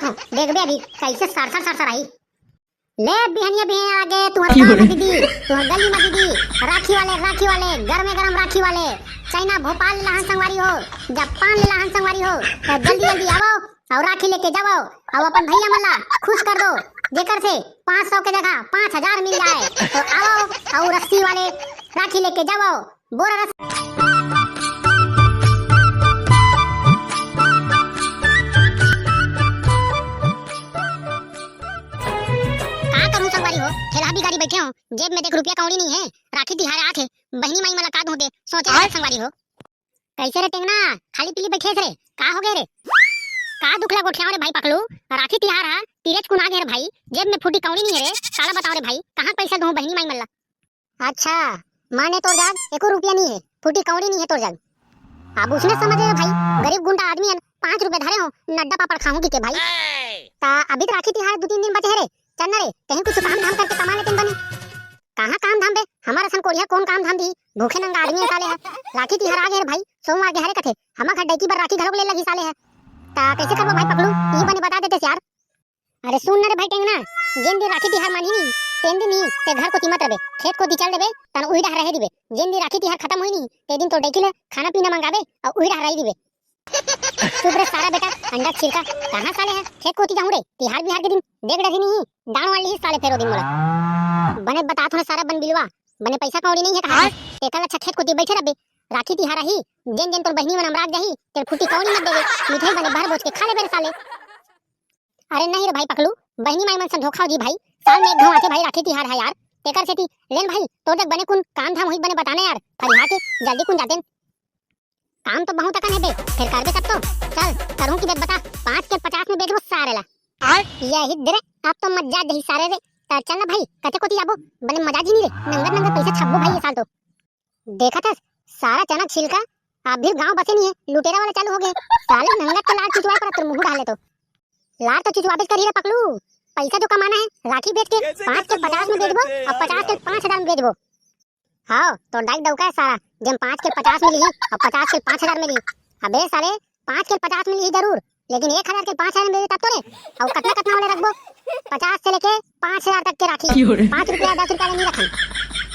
हूं देख बे अभी कैसे सरसर सरसर आई। ले बिहनिया बिहनिया आगे तुहर गांव में दीदी, तुहर गली में दीदी, राखी वाले गरम गरम राखी वाले, चाइना भोपाल लहन संगवारी हो, जापान लहन संगवारी हो, तो जल्दी जल्दी आओ और राखी लेके जाओ और अपन भैया मल्ला खुश कर दो, जेकर से 500 के जगह 5000 मिल जाए। तो आओ और रस्सी वाले राखी लेके जाओ, बोरा रस्सी हो, ठेला भी गाड़ी बैठे हो, जेब में देख रुपया कौड़ी नहीं है, राखी तिहार आके बहनी माई मुलाकात होते सोचे संगवारी हो। कैसे रे टेंगना खाली पीली बैठे रे, का हो गए रे, का दुखला गोठिया रे भाई पकलू, राखी तिहार है तीरज कुना गे रे भाई, जेब में फूटी कौड़ी नहीं है रे, काला बताओ रे भाई कहां पैसा दूं बहनी माई मल्ला। अच्छा माने तोर जाग एको रुपया नहीं है, फूटी कौड़ी नहीं है तोर जाग, अब उसने समझ रे भाई गरीब गुंडा आदमी है, 5 रुपए धरे हो नड्डा पापड़ खाऊंगी के भाई। ता अभी तो राखी तिहार 2-3 दिन बचे है रे, चल ना रे कहीं कुछ काम धाम करके कमा लेते बने। कहां काम धाम बे, हमारा सन कोरिया कौन काम धाम दी, भूखे नंगा आदमी साले है। राखी तिहार आ गए रे भाई, सोमवार के हरे कथे हमा घर डैकी पर राखी घरों ले लगी साले है, ता कैसे करबो भाई पकलू ई बने बता देते यार। अरे सुन ना रे भाई टेंगना, जेन दिन राखी तिहार मानी नी तेन दिन ही ते घर को तीमत रबे, खेत को दिचल देबे तन उही रह दिबे, जेन दिन राखी तिहार खत्म होई नी ते दिन तो डैकी ले खाना पीना मंगावे और उही रह दिबे। चुप रे सारा बेटा अंडा छिलका, कहां साले है खेत को ती जाऊं रे, तिहार बिहार के दिन देख डसी नहीं डाण वाली ही साले फेरो दिन मोला बने बता थोड़ा सारा बन बिलवा बने पैसा कौड़ी नहीं है कहां टेकल अच्छा खेत को ती बैठे रबे, राखी तिहार ही जेन जेन तोर बहनी मन अमरात जाही ते फूटी कौड़ी मत देवे, मिठाई बने भर बोझ के खा ले बेरे साले। अरे नहीं रे भाई पकलू, बहनी माई मन से धोखा जी भाई, साल में एक घाव आते भाई राखी तिहार है यार, तेकर सेती लेन भाई तो तक बने कुन काम धाम होई बने बताने यार, फरिहा के जल्दी कुन जाते काम तो बहुत अकन है बे, फिर करबे सब तो चल करूं की बता 5 के 50 में बेचबो सारे ला यही दे रे, अब तो मजा दही सारे रे, चल ना भाई कते कोती जाबो बने मजा जी नहीं रे, नंगर नंगर पैसा छब्बो भाई ये साल तो देखा था सारा चना छिलका, अब भी गांव बसे नहीं है, लुटेरा वाले चालू हो गए साले, नंगर के लाड़ चुचवा पर तो मुंह डाले तो लाड़ तो चुचवा बेच कर ही रे पकलू, पैसा जो कमाना है राखी बेच के 5 के 50 में बेचबो और 50 के 5000 में बेचबो। हाँ तो डाइक डौका है सारा, जब 5 के 50 मिली और 50 के 5000 मिली, अबे साले 5 के 50 मिली जरूर, लेकिन 1000 के 5000 मिली तब तो रे, और कितना कितना वाले रखबो 50 से लेके 5000 तक के राखी, 5 रुपया 10 रुपया नहीं रखन।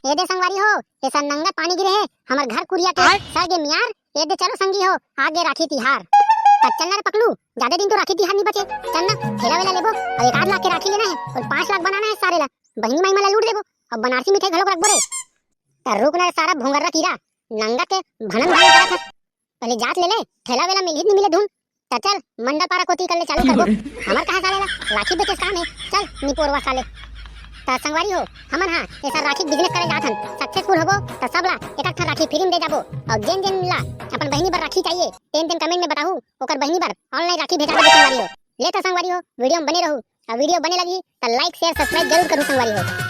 ये दे संगवारी हो ये सन नंगा पानी गिरे है हमार घर कुरिया के सगे मियार, ये दे चलो संगी हो आगे राखी तिहार, चल ना रे पकलू ज्यादा दिन तो राखी तिहार नहीं बचे, चल ना ठेला वेला लेबो और 1 लाख के राखी लेना है और 5 लाख बनाना है सारे ला, बहनी माई मला लूट देबो और बनारसी मिठाई घलोक रखबो रे। रुक ना सारा भोंगर कीड़ा नंगा के भनन भाई करा था, पहले जात ले ले ठेला वेला मिल ही नहीं मिले धुन, चल मंडल पारा कोती कर ले चालू करबो, हमर कहां साले ला राखी बेचे काम है, चल निपोरवा साले ता संगवारी हो हमन हां ऐसा राखी बिजनेस करे जाथन, सक्सेसफुल होबो त सब ला एक एक राखी फ्री में दे जाबो, और जेन जेन ला अपन बहनी बर राखी चाहिए तेन तेन कमेंट में बताहू ओकर बहनी बर ऑनलाइन राखी भेजा दे संगवारी हो, ले त संगवारी हो वीडियो में बने रहू और वीडियो बने लगी त लाइक शेयर सब्सक्राइब जरूर करू संगवारी हो।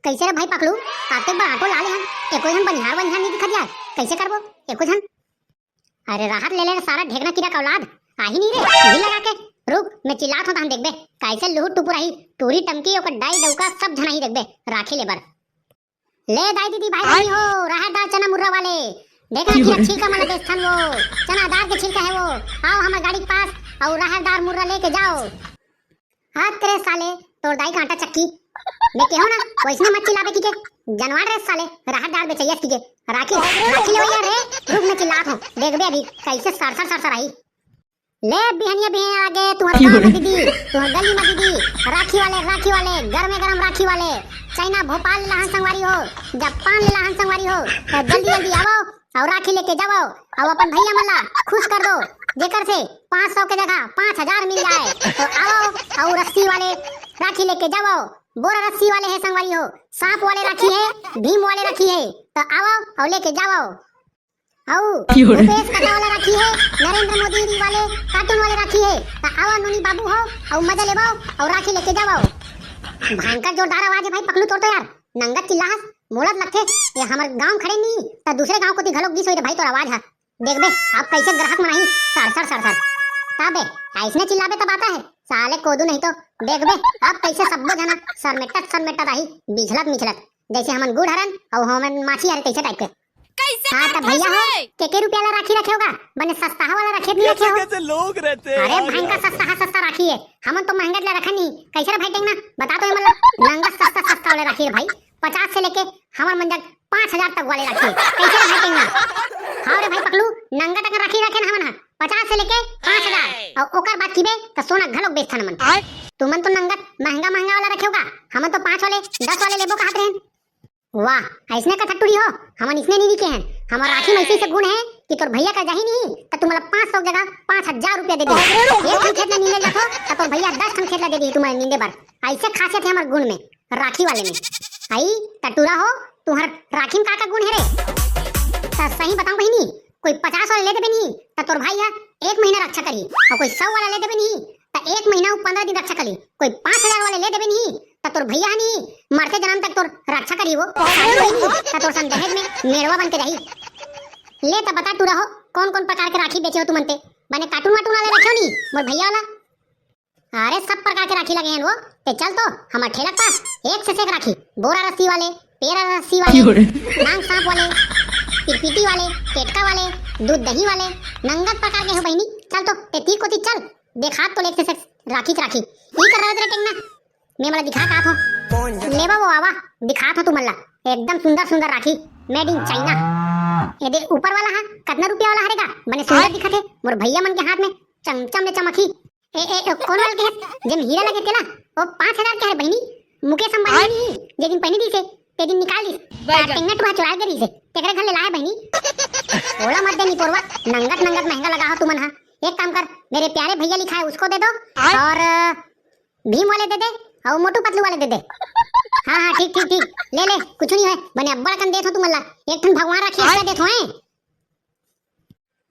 कैसे रे भाई पकलू आते बार ऑटो लाले हम एको जन बनिहार बनिहार नहीं दिखत यार, कैसे करबो एको जन, अरे राहत ले ले सारा ढेगना कीड़ा का औलाद आ ही नहीं रे, दिल लगा के रुक मैं चिल्लात हूं हम देखबे कैसे लूट टुपुराही टूरी टमकी ओकर डाई डौका सब जना ही देखबे राखी लेबर। ले दाई दीदी भाई भाई हो राहतदार चना मुर्रा वाले, देखना कि छिलका वाला बेचन वो चनादार के छिलका है वो, आओ हमारे गाड़ी के पास और राहतदार मुर्रा लेके जाओ। हाथ करे साले तोड़ दाई कांटा चक्की मैं कहो ना वैसने मत चिल्लाबे की के जानवर रे साले, राहतदार बेचैया की के राखी राखी ले यार रे, रुक मैं चिल्लात हूं देखबे अभी कैसे सरसर सरसर आई। ले बिहनिया बिहनिया आगे तुहर गांव में दीदी, तुहर गली में दीदी, राखी वाले गरम गरम राखी वाले, चाइना भोपाल लहन संगवारी हो, जापान लहन संगवारी हो, तो जल्दी जल्दी आओ और राखी लेके जाओ और अपन भैया मल्ला खुश कर दो, जेकर से 500 के जगह 5000 मिल जाए। तो आओ और रस्सी वाले राखी लेके जाओ, बोरा रस्सी वाले है संगवारी हो, सांप वाले राखी है, भीम वाले राखी है, तो आओ और लेके जाओ। भूपेश कथा वाला राखी है, नरेंद्र मोदी जी वाले कार्टून वाले राखी है, तो आओ नोनी बाबू हो और मजा ले बाओ और राखी लेके जाओ। भयंकर जोरदार आवाज है भाई पकलू तोड़ तो यार, नंगा चिल्लाहस मोलत लगथे ये हमर गांव खड़े नहीं त दूसरे गांव को ती घलोक दिस होई रे भाई तोर आवाज है, देख बे आप कैसे ग्राहक मनाही सरसर सरसर तबे ऐसने चिल्लाबे तब आता है साले कोदू नहीं तो देख बे अब कैसे सबो जना सरमेटत रही बिझलत मिझलत जैसे हमन गुड़ हरन और हमन माछी हरे कैसे टाइप के। कैसे हाँ तब भैया हो के रुपया वाला राखी रखे होगा बने सस्ता वाला रखे नहीं रखे हो। कैसे लोग रहते हैं अरे यार भाई का यहाँ। सस्ता राखी है हम तो महंगा ला रखा नहीं कैसे रे भाई टेंगना बता तो मतलब महंगा सस्ता वाले राखी है भाई 50 से लेके हमार मंजक 5000 तक वाले राखी है। कैसे रे भाई टेंगना हाँ रे भाई पकलू नंगा टका राखी रखे ना हमन 50 से लेके 5000 और ओकर बाद कीबे त सोना घलोक बेचथन मन तुमन तो नंगा महंगा वाला रखे होगा हमन तो 5 वाले 10 वाले लेबो कहत रहन। वाह ऐसने का थट्टुड़ी हो हमन इसने नहीं दिखे हैं हमारा राखी में ऐसे से गुण है कि तोर भैया का जाही नहीं तो तुम्हारा 500 जगह 5000 रुपया दे दे एक ठन खेत में नींदे जातो तो तोर भैया 10 ठन खेत ला दे दी तुम्हारे नींदे बार ऐसे खासियत है हमारे गुण में राखी वाले में। आई टटूरा हो तुम्हार राखी में का गुण है रे ता सही बताऊं बहिनी कोई 50 वाला ले देबे नहीं तो तोर भाई 1 महीना रक्षा करी और कोई 100 वाला ले देबे नहीं तो 1 महीना 15 दिन रक्षा करी कोई 5000 वाले ले देबे नहीं तो तोर भैया नहीं मरते जन्म तक तोर रक्षा करी वो तो तोर सन दहेज में मेरवा बन के रही। ले तो बता टूरा हो कौन प्रकार के राखी बेचे हो तुमनते बने कार्टून वाले रखे नहीं मोर भैया वाला। अरे सब प्रकार के राखी लगे हैं वो ते चल तो हमार ठेला पास एक से एक राखी बोरा रस्सी वाले पेरा रस्सी वाले नांग सांप वाले पिरपीटी वाले केटका वाले दूध दही वाले नंगत प्रकार के हो बहिनी चल तो ते ती कोती चल देखा तो ले से राखी ई कर रहा तेरे टेंगना मैं मला दिखा का थो लेवा वो आवा दिखा थो तुमल्ला एकदम सुंदर राखी मेड इन चाइना ये दे ऊपर वाला है कितना रुपया वाला हरेगा बने सुंदर दिखत है मोर भैया मन के हाथ में चमचम ले चमकी ए कौन वाला के है जेम हीरा लगे तेला ओ 5000 के है बहिनी मुकेश अंबानी नहीं जे दिन पहनी दी से ते दिन निकाल दी टेंगना टुहा चुरा के दी से तेरे घर ले लाए बहिनी ओला मत देनी पोरवा नंगत महंगा लगा हो तुमन हा एक काम कर मेरे प्यारे भैया लिखा है उसको दे दो और भीम वाले दे दे और मोटू पतलू वाले दे दे। हाँ ठीक ले कुछ नहीं है बने अब्बड़ कन देथो तुमल्ला एक ठन भगवान राखी ऐसा देथो हैं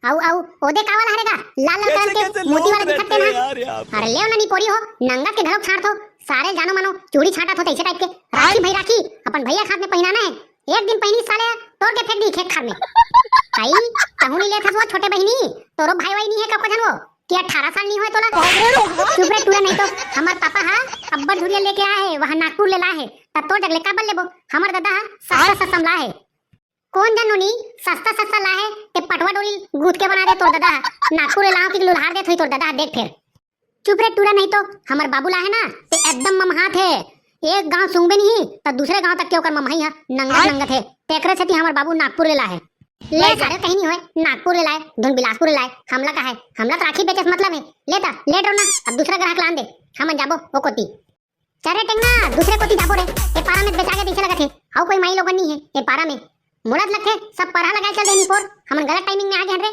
आउ ओदे का वाला हरेगा लाल कलर के मोती वाला दिखते ना अरे ले नहीं पोरी हो नंगा के घरों छाड़ थो सारे जानो मानो चूड़ी छाटा थो ऐसे टाइप के राखी भाई राखी अपन भैया खात में पहनाना है एक दिन पहनी साले तोड़ के फेंक दी खेत खाद में आई तहुनी ले था छोटे बहिनी तोरो भाई नहीं है कब जन वो कि 18 साल नहीं हुए तोला चुप रे टूरा नहीं तो हमार पापा हा अब्बड़ धुरिया लेके आए है वहां नागपुर ले लाए है तब तो जगले का बल लेबो हमार दादा हा सस्ता ला है कौन जनोनी सस्ता ला है ते पटवा डोली गूंथ के बना दे तोर दादा नागपुर ले लाओ कि लुल्हार दे थोई तोर दादा देख फिर चुप रे टूरा नहीं तो हमार बाबू ला है ना ते एकदम ममहात है एक गांव सुंगबे नहीं तो दूसरे गांव तक के ओकर ममहाई है नंगत है तेकरे से हमार बाबू नागपुर ले लाए ले सारे कहीं नहीं होए नागपुर ले लाए धुन बिलासपुर ले लाए हमला का है हमला तो राखी बेचे मतलब है लेता लेट रो ना अब दूसरा ग्राहक लान दे हम जाबो वो कोती चरे टेंगना दूसरे कोती जाबो रे ए पारा में बेचा के पीछे लगा थे हाउ कोई माई लोगन नहीं है ए पारा में मुड़त लगे सब पारा लगा चल देनी पोर हम गलत टाइमिंग में आ गए रे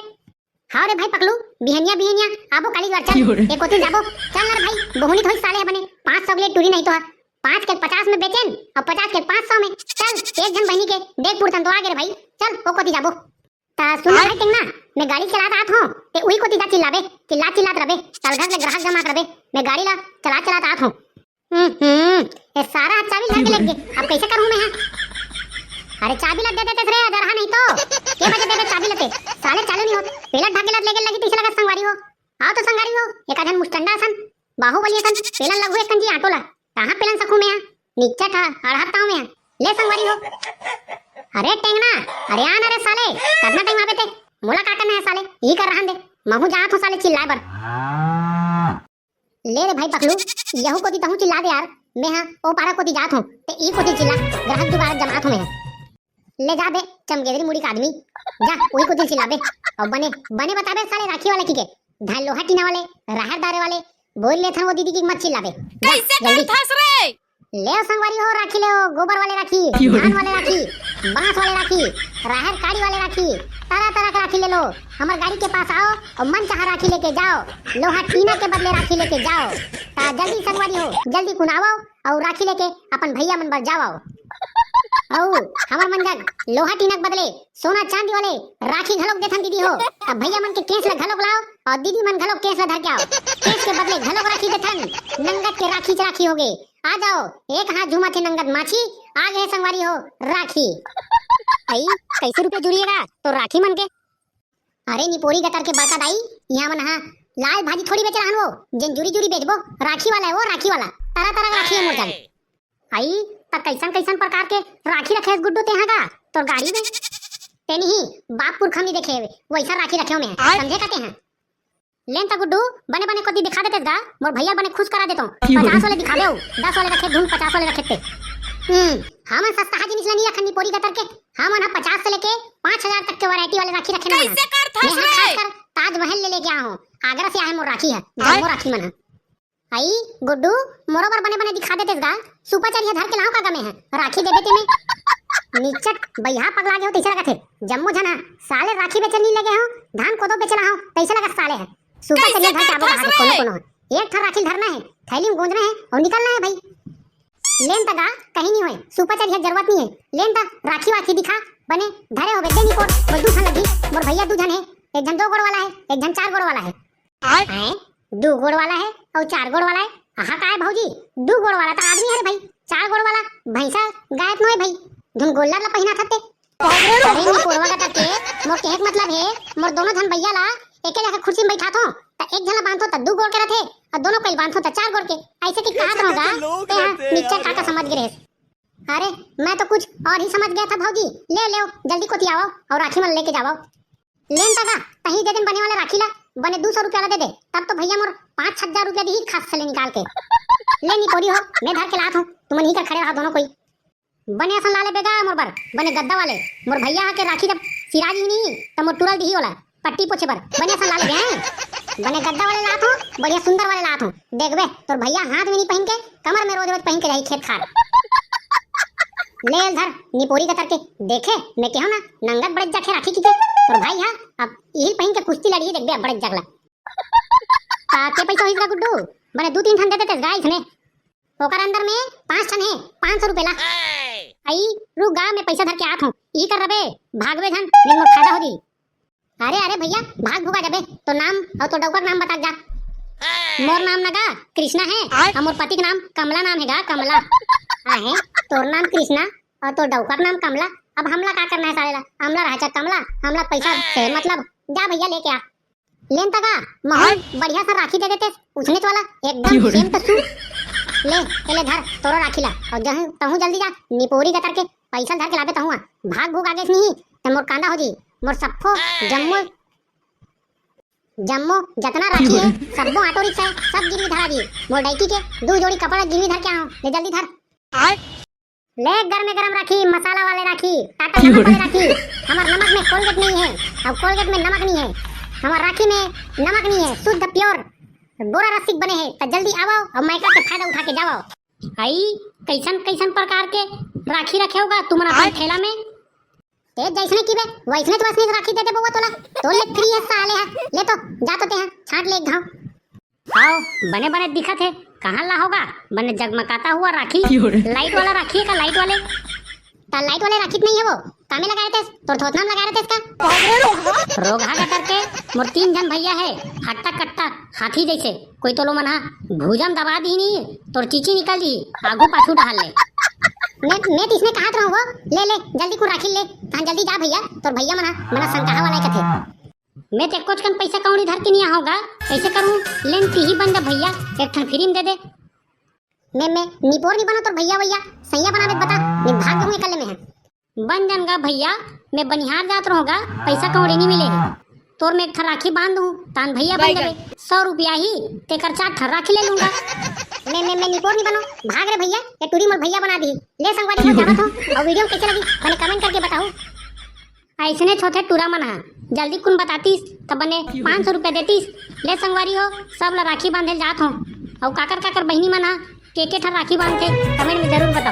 हां रे भाई पकलू बिहनिया आबो काली बार चल ए कोती जाबो चल ना भाई बहुनी थोड़ी साले बने 500 ले टूरी नहीं तो 5 के 50 में बेचेन और 50 के 500 में चल एक जन बहनी के देख पुरतन तो आगे रे भाई चल ओ कोती जाबो ता सुन भाई टेंगना मैं गाड़ी चलात आत हूं ते उही कोती जा चिल्लात रबे चल घर ले ग्राहक जमा करबे मैं गाड़ी ला चलात आत हूं ये सारा चाबी घर के लग गए अब कैसे करूं मैं अरे चाबी लग देते रे अदरहा नहीं तो के बजे देते चाबी लते साले चालू नहीं होत पेला ढाके लग लेके लगी तीसरा का संगवारी हो आओ तो संगवारी हो एक आधन मुस्टंडा सन बाहुबली सन पेला लगू एक कंजी आटोला कहां पेलन सकूं मैं नीचे था अड़हताऊ में ले संगवारी हो अरे टेंगना अरे आना रे साले करना टाइम आवे ते मोला का करना है साले ई कर रहन दे महू जात हो साले चिल्लाए बर ले रे भाई पकलू यहू कोती तहू चिल्ला दे यार मैं हां ओ पारा कोती जात हूं ते ई कोती चिल्ला ग्राहक दोबारा जमात हूं मैं ले जा बे चमगेदरी मुड़ी का आदमी जा ओही कोती चिल्ला बे और बने बताबे साले राखी वाले की के धान लोहा टीना वाले राहर दारे वाले बोल ले था वो दीदी की मत चिल्ला बे कैसे कर फंस रे ले संगवारी हो राखी ले गोबर वाले राखी धान वाले राखी बांस वाले राखी राहर काड़ी वाले राखी तरह का राखी ले लो हमार गाड़ी के पास आओ और मन चाह राखी लेके जाओ लोहा टीना के बदले राखी लेके जाओ ता जल्दी संगवारी हो जल्दी कुनाओ और राखी लेके अपन भैया मन बर जाओ औ हमार मन जग लोहा टीना के बदले सोना चांदी वाले राखी घलोक देथन दीदी हो अब भैया मन के केस ला घलोक लाओ और दीदी मन घलोक केस ला धर के आओ केस के बदले घलोक राखी देथन नंगत के राखी हो गए आ जाओ एक हाथ झूमा थे नंगत माछी आ गए संगवारी हो राखी आई कैसे रुपए जुड़िएगा तो राखी मन के अरे निपोरी गतर के बड़का दाई यहाँ मन हां लाल भाजी थोड़ी बेच रहन वो जिन जुरी बेचबो राखी वाला है वो राखी वाला तरह राखी है मोर जग आई तब कैसन प्रकार के राखी रखे गुड्डू ते हां का तो गाड़ी में तेनी ही बाप पुरखा नहीं देखे वैसा राखी रखे में है समझे कहते हैं। लेन ता गुड्डू बने बने को दी दिखा देते दा मोर भैया बने खुश करा देतो 50 वाले दिखा देओ 10 वाले रखे धुन 50 वाले रखे थे। हम सस्ता हाजी निचला नहीं रखनी पोरी कतर के हम 50 से लेके 5000 तक के वैरायटी वाले राखी रखे ना कैसे करथस मैं रे खासकर ताजमहल ले लेके आया हूं आगरा से आए मोर राखी है जम्बो राखी मन आई गुड्डू मोरो पर बने बने दिखा देते दा सुपर चढ़िया धर के लाओ का गमे है राखी दे देते में नीचट बैहा पगला गए हो तैसे लगा थे जम्मू जना साले राखी बेचन नहीं लगे हो धान कोदो बेचला हो तैसे लगा साले है सुपर चढ़िया धर के आबो बाहर कोनो कोनो एक ठर राखी धरना है थैली में गूंजना है और निकलना है भाई लेन तगा कहीं नहीं होए सुपर चढ़िया जरूरत नहीं है लेन ता राखी वाखी दिखा बने धरे हो बेटे निकोट वो दू लगी मोर भैया दू जन है एक जन 2 गोड़ वाला है एक जन 4 गोड़ वाला है 2 गोड़ वाला है और 4 गोड़ वाला है हाँ का है भौजी 2 गोड़ वाला तो आदमी है रे भाई 4 गोड़ वाला भैंसा गाय नो है भाई धुन गोल्लर ला पहिना थते अरे मोर कोरवा का तके मोर के एक मतलब है मोर दोनों जन भैया ला एके जगह कुर्सी में बैठा तो एक जला बांधो त 2 गोड़ के रथे और दोनों कल बांधो त 4 गोड़ के ऐसे की कहात होगा ते नीचे काका समझ गए अरे मैं तो कुछ और ही समझ गया था भौजी ले ले जल्दी कोती आओ और राखी मन लेके जाओ लेन तका कहीं दे दिन बने वाले राखी ला बने 200 रुपया ला दे दे तब तो भैया मोर 5-6 रुपया दी खास से निकाल के ले नी पोरी हो मैं धर के लात हूं तुम नहीं कर खड़े रहो दोनों कोई बने असन लाले बेगा मोर बर बने गद्दा वाले मोर भैया के राखी जब सिराज ही नहीं त मोर टुरल दी होला पट्टी पोछे पर बने असन लाले गए बने गद्दा वाले लात हूं बढ़िया सुंदर वाले लात हूं देखबे तोर भैया हाथ में नहीं पहन के कमर में रोज रोज पहन के जाई खेत खार ले धर निपोरी का करके देखे मैं कहूं ना नंगत बड़े जाके राखी की और भाई हां अब यही पहन के कुश्ती लड़ी देख बे बड़े जगला के पैसा होइगा गुड्डू बने 2-3 ठन दे देते गाइस ने ओकर अंदर में 5 ठन है 500 रुपया ला आई रुक गा मैं पैसा धर के आत हूं ई कर रबे भागवे धन में मोर फायदा होगी अरे अरे भैया भाग भुगा जाबे तो नाम और तो डौकर नाम बता जा मोर नाम नगा कृष्णा है और मोर पति का नाम कमला नाम हैगा कमला आहे तोर नाम कृष्णा और तो डौकर नाम कमला अब हमला का करना है सालेला हमला रहा कमला हमला पैसा से मतलब जा भैया लेके आ लेन तका मोहन बढ़िया सा राखी दे देते उसने वाला एकदम सेम तो ले धर तोरो राखी ला और जहां तहु जल्दी जा निपोरी का करके पैसा धर के लाबे तहु भाग भूग आगे नहीं त मोर कांदा हो जी मोर सफो जम्मू जितना राखी है सबो ऑटो रिक्शा है सब गिरवी धरा जी मोर डाइकी के 2 जोड़ी कपड़ा गिरवी धर के आओ ले जल्दी धर ले गरम राखी मसाला वाले राखी टाटा नमक वाले राखी हमार नमक में कोलगेट नहीं है और कोलगेट में नमक नहीं है हमार राखी में नमक नहीं है शुद्ध प्योर बोरा रसिक बने हैं तो जल्दी आओ और माइका के फायदा उठा के जाओ आई कैसन प्रकार के राखी रखे होगा तुम्हारा ठेला में ते जैसने की बे वैसने तो वैसने राखी दे दे बउवा तोला तो ले फ्री है साले है ले तो जा तो ते हैं छाट ले घाव आओ बने बने दिखत है कहां ला होगा बने जगमगाता हुआ राखी लाइट वाला राखी है का लाइट वाले ता लाइट वाले राखी नहीं है वो कामे लगाए थे तो थोथनाम लगाए थे इसका रोगा का करके मोर 3 जन भैया है हट्टा कट्टा हाथी जैसे कोई तो लो मना भुजम दबा दी नहीं तोर चीची निकल दी आगू पाछू डाल ले मैं इसमें कहां रहूं वो ले जल्दी को राखी ले हां जल्दी जा भैया तोर भैया मना संकाहा वाला कथे मैं ते कुछ कन पैसा कौड़ी धर के नहीं होगा ऐसे करूं लेन ती ही बंदा भैया एक ठन फ्री में दे दे मैं निपोर नहीं बनो तोर भैया सैया बना दे बता मैं भाग दूंगा कल में है बन जानगा भैया मैं बनिहार जात रहूंगा पैसा कौड़ी नहीं मिलेगी तोर में एक ठन राखी बांध दूं तान भैया बन देबे 100 रुपया ही तेकर 4 ठन राखी ले लूंगा मैं निपोर नहीं बनो भाग रे भैया ये टूरी मोर भैया बना दी ले संगवारी को जावत हो और वीडियो कैसे लगी मैंने कमेंट करके बताओ ऐसने छोटे टूरा मन है जल्दी कुन बतातीस तब बने 500 रुपया देतीस ले संगवारी हो सब ला राखी बांधे जात हो और काकर बहिनी मन के ठन राखी बांधते कमेंट में जरूर बता।